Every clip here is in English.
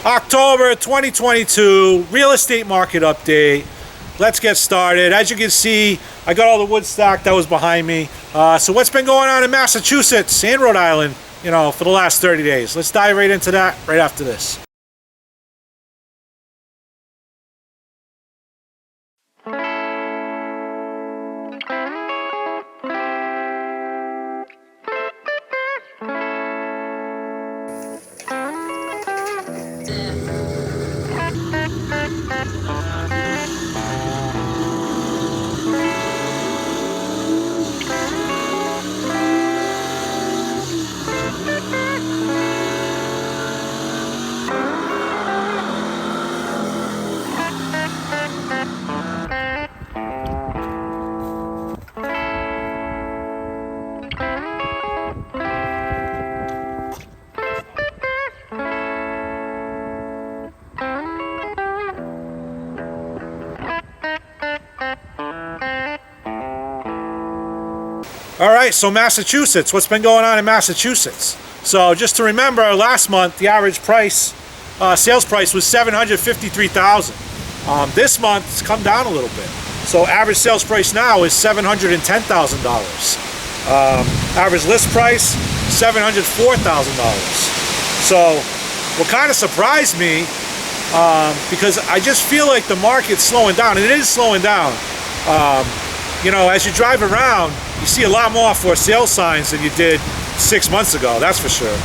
October 2022 real estate market update. Let's get started. As you can see, I got all the wood stock that was behind me. So what's been going on in Massachusetts and Rhode Island, for the last 30 days? Let's dive right into that right after this. All right, so Massachusetts, what's been going on in Massachusetts? So just to remember, last month the average price, sales price was $753,000. This month it's come down a little bit. So average sales price now is $710,000. Average list price, $704,000. So what kind of surprised me, because I just feel like the market's slowing down, and it is slowing down. As you drive around, you see a lot more for sale signs than you did 6 months ago, that's for sure.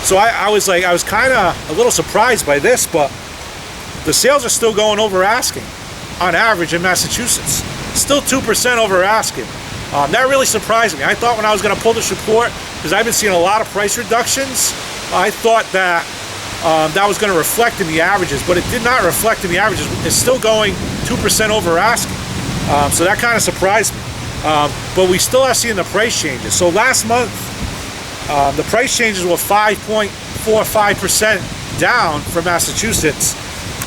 So I was kind of a little surprised by this, but the sales are still going over asking on average in Massachusetts. Still 2% over asking. That really surprised me. I thought when I was going to pull this report, because I've been seeing a lot of price reductions, I thought that that was going to reflect in the averages, but it did not reflect in the averages. It's still going 2% over asking. So that kind of surprised me. But we still are seeing the price changes. So last month, the price changes were 5.45% down for Massachusetts.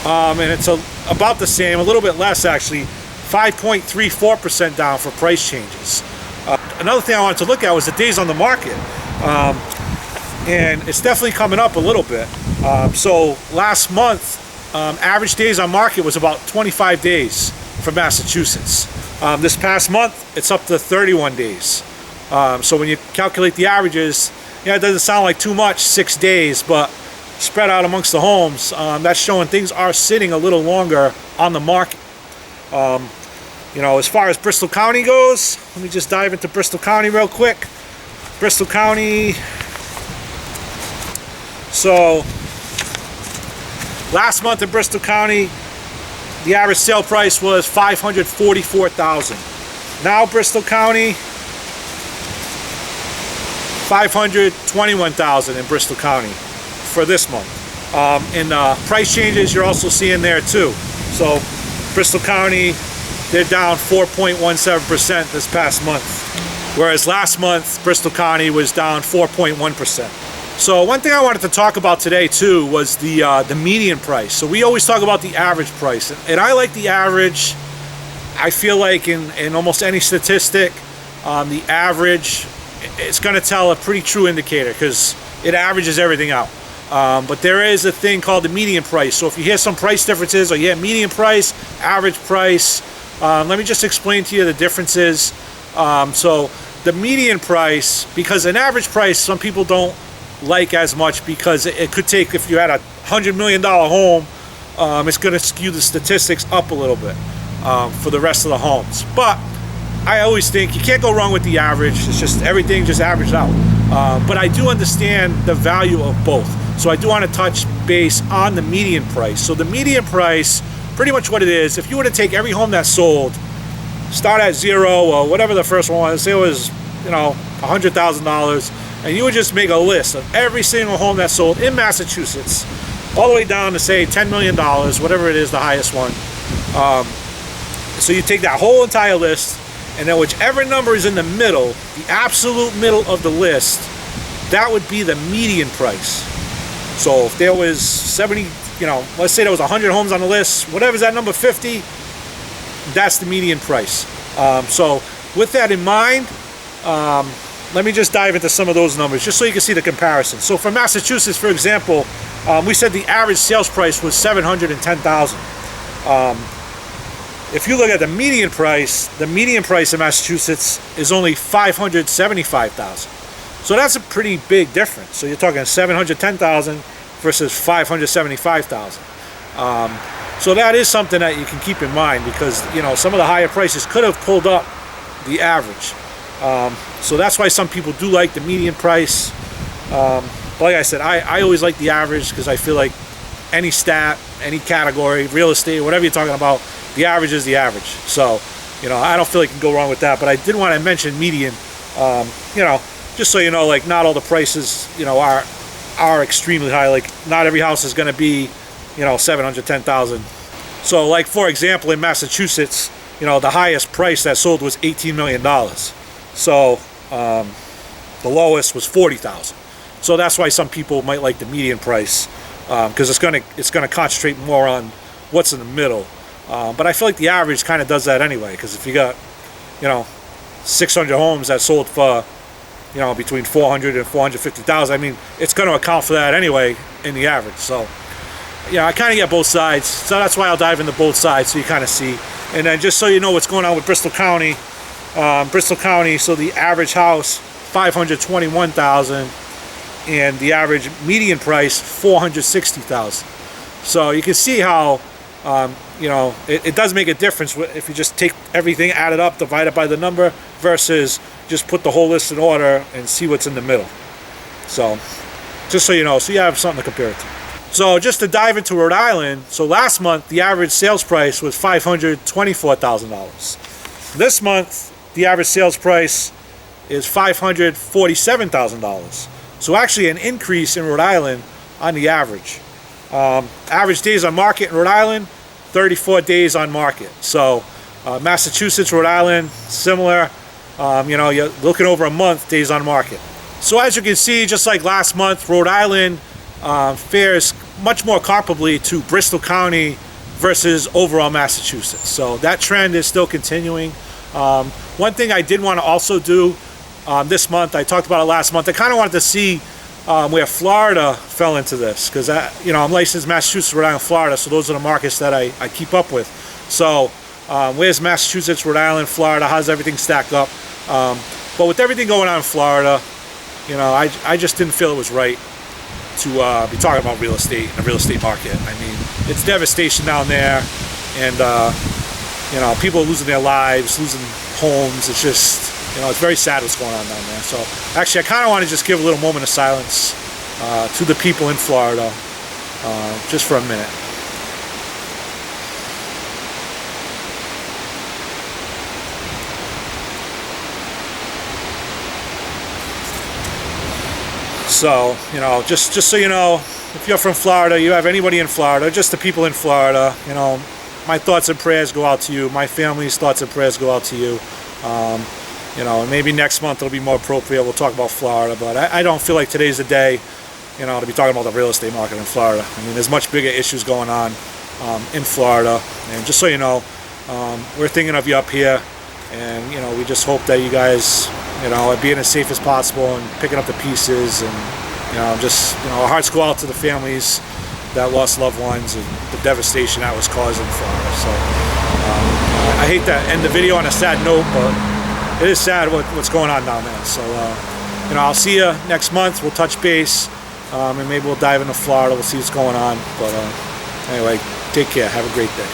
And it's about the same, a little bit less actually, 5.34% down for price changes. Another thing I wanted to look at was the days on the market. And it's definitely coming up a little bit. So last month, average days on market was about 25 days for Massachusetts. This past month, it's up to 31 days. So when you calculate the averages, it doesn't sound like too much, 6 days, but spread out amongst the homes, that's showing things are sitting a little longer on the market. As far as Bristol County goes, let me just dive into Bristol County real quick. Bristol County. So last month in Bristol County, the average sale price was $544,000. Now Bristol County, $521,000 in Bristol County for this month. And price changes you're also seeing there too. So Bristol County, they're down 4.17% this past month, whereas last month Bristol County was down 4.1%. So one thing I wanted to talk about today too was the median price. So we always talk about the average price, and I like the average. I feel like in almost any statistic, the average, it's going to tell a pretty true indicator because it averages everything out. But there is a thing called the median price. So if you hear some price differences, or you hear median price, average price, let me just explain to you the differences. So the median price, because an average price, some people don't like as much because it could take, if you had a $100 million home, it's going to skew the statistics up a little bit for the rest of the homes. But I always think you can't go wrong with the average. It's just everything just averaged out. But I do understand the value of both. So I do want to touch base on the median price. So the median price, pretty much what it is, if you were to take every home that sold, start at zero or whatever the first one was, say it was, $100,000, and you would just make a list of every single home that sold in Massachusetts, all the way down to say $10 million, whatever it is, the highest one. So you take that whole entire list, and then whichever number is in the middle, the absolute middle of the list, that would be the median price. So if there was 70, let's say there was 100 homes on the list, whatever's that number, 50, that's the median price. So with that in mind, let me just dive into some of those numbers just so you can see the comparison. So for Massachusetts, for example, we said the average sales price was $710,000. If you look at the median price in Massachusetts is only $575,000. So that's a pretty big difference. So you're talking $710,000 versus $575,000. So that is something that you can keep in mind, because some of the higher prices could have pulled up the average. So that's why some people do like the median price. Like I said, I always like the average, because I feel like any stat, any category, real estate, whatever you're talking about, the average is the average. So I don't feel like you can go wrong with that. But I did want to mention median, just so you know, like, not all the prices are extremely high. Like, not every house is going to be $710,000. So, like, for example, in Massachusetts, the highest price that sold was $18 million. So the lowest was $40,000. So that's why some people might like the median price, because it's gonna concentrate more on what's in the middle. But I feel like the average kind of does that anyway, because if you got 600 homes that sold for between $400,000 and $450,000, I mean, it's going to account for that anyway in the average. So I kind of get both sides, so that's why I'll dive into both sides so you kind of see. And then just so you know what's going on with Bristol County, so the average house $521,000, and the average median price $460,000. So you can see how it does make a difference if you just take everything added up, divide it by the number, versus just put the whole list in order and see what's in the middle. So just so you know, so you have something to compare it to. So just to dive into Rhode Island, so last month the average sales price was $524,000. This month the average sales price is $547,000. So actually an increase in Rhode Island on the average. Average days on market in Rhode Island, 34 days on market. So Massachusetts, Rhode Island, similar. You're looking over a month days on market. So as you can see, just like last month, Rhode Island fares much more comparably to Bristol County versus overall Massachusetts. So that trend is still continuing. One thing I did want to also do this month, I talked about it last month, I kind of wanted to see where Florida fell into this, because I'm licensed Massachusetts, Rhode Island, Florida, so those are the markets that I keep up with. So where's Massachusetts, Rhode Island, Florida, how's everything stack up? But with everything going on in Florida, I just didn't feel it was right to be talking about real estate and the real estate market. I mean, it's devastation down there, and people are losing their lives, losing homes. It's just, it's very sad what's going on down there. So actually, I kind of want to just give a little moment of silence to the people in Florida, just for a minute. So, just so you know, if you're from Florida, you have anybody in Florida, just the people in Florida, my thoughts and prayers go out to you. My family's thoughts and prayers go out to you. And maybe next month it'll be more appropriate. We'll talk about Florida, but I don't feel like today's the day, to be talking about the real estate market in Florida. I mean, there's much bigger issues going on in Florida. And just so you know, we're thinking of you up here, and we just hope that you guys are being as safe as possible and picking up the pieces, and our hearts go out to the families that lost loved ones and the devastation that was caused in Florida. So I hate to end the video on a sad note, but it is sad what's going on down there. So I'll see you next month. We'll touch base, and maybe we'll dive into Florida. We'll see what's going on. But anyway, take care. Have a great day.